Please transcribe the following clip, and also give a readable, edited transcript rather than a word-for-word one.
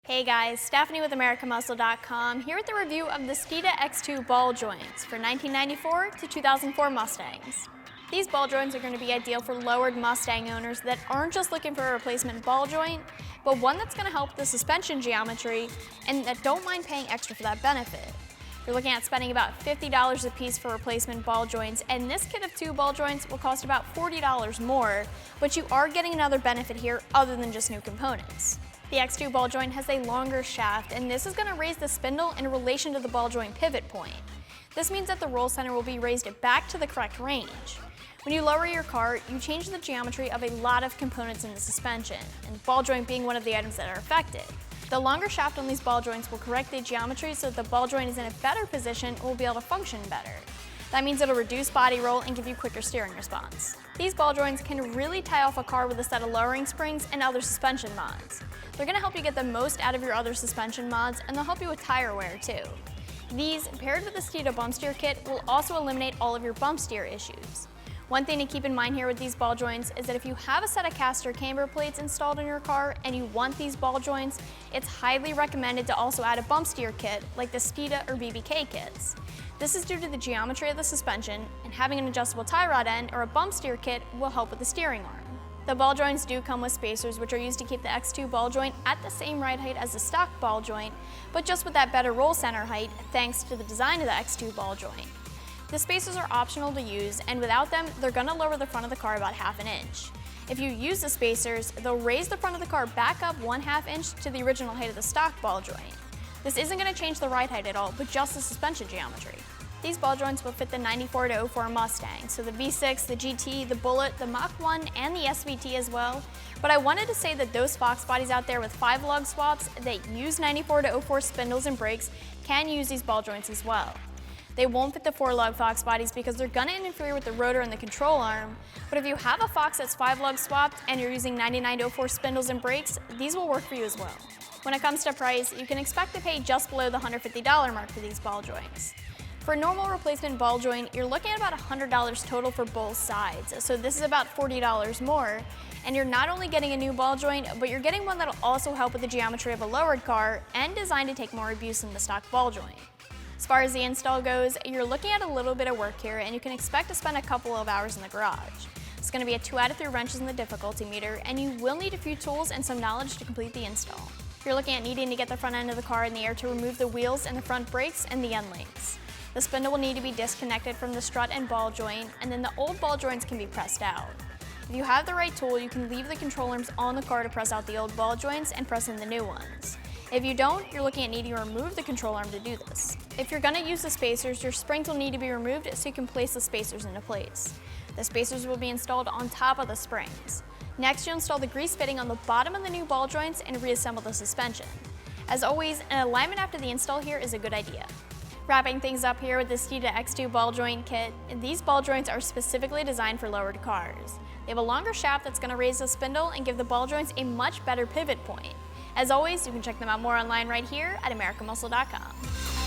Hey guys, Stephanie with AmericanMuscle.com here with a review of the Steeda X2 Ball Joints for 1994 to 2004 Mustangs. These ball joints are going to be ideal for lowered Mustang owners that aren't just looking for a replacement ball joint, but one that's going to help the suspension geometry and that don't mind paying extra for that benefit. You're looking at spending about $50 a piece for replacement ball joints, and this kit of 2 ball joints will cost about $40 more, but you are getting another benefit here other than just new components. The X2 ball joint has a longer shaft, and this is going to raise the spindle in relation to the ball joint pivot point. This means that the roll center will be raised back to the correct range. When you lower your car, you change the geometry of a lot of components in the suspension, and ball joint being one of the items that are affected. The longer shaft on these ball joints will correct the geometry so that the ball joint is in a better position and will be able to function better. That means it'll reduce body roll and give you quicker steering response. These ball joints can really tie off a car with a set of lowering springs and other suspension mods. They're going to help you get the most out of your other suspension mods, and they'll help you with tire wear too. These, paired with the Steeda bump steer kit, will also eliminate all of your bump steer issues. One thing to keep in mind here with these ball joints is that if you have a set of caster camber plates installed in your car and you want these ball joints, it's highly recommended to also add a bump steer kit like the Steeda or BBK kits. This is due to the geometry of the suspension, and having an adjustable tie rod end or a bump steer kit will help with the steering arm. The ball joints do come with spacers, which are used to keep the X2 ball joint at the same ride height as the stock ball joint, but just with that better roll center height thanks to the design of the X2 ball joint. The spacers are optional to use, and without them, they're going to lower the front of the car about ½ inch. If you use the spacers, they'll raise the front of the car back up ½ inch to the original height of the stock ball joint. This isn't going to change the ride height at all, but just the suspension geometry. These ball joints will fit the 94 to 04 Mustang, so the V6, the GT, the Bullet, the Mach 1, and the SVT as well. But I wanted to say that those Fox bodies out there with 5 lug swaps that use 94 to 04 spindles and brakes can use these ball joints as well. They won't fit the 4 lug Fox bodies because they're going to interfere with the rotor and the control arm, but if you have a Fox that's 5 lug swapped and you're using 99 to 04 spindles and brakes, these will work for you as well. When it comes to price, you can expect to pay just below the $150 mark for these ball joints. For a normal replacement ball joint, you're looking at about $100 total for both sides, so this is about $40 more, and you're not only getting a new ball joint, but you're getting one that'll also help with the geometry of a lowered car and designed to take more abuse than the stock ball joint. As far as the install goes, you're looking at a little bit of work here, and you can expect to spend a couple of hours in the garage. It's going to be a 2 out of 3 wrenches in the difficulty meter, and you will need a few tools and some knowledge to complete the install. You're looking at needing to get the front end of the car in the air to remove the wheels and the front brakes and the end links. The spindle will need to be disconnected from the strut and ball joint, and then the old ball joints can be pressed out. If you have the right tool, you can leave the control arms on the car to press out the old ball joints and press in the new ones. If you don't, you're looking at needing to remove the control arm to do this. If you're going to use the spacers, your springs will need to be removed so you can place the spacers into place. The spacers will be installed on top of the springs. Next, you'll install the grease fitting on the bottom of the new ball joints and reassemble the suspension. As always, an alignment after the install here is a good idea. Wrapping things up here with the Steeda X2 Ball Joint kit, these ball joints are specifically designed for lowered cars. They have a longer shaft that's going to raise the spindle and give the ball joints a much better pivot point. As always, you can check them out more online right here at AmericanMuscle.com.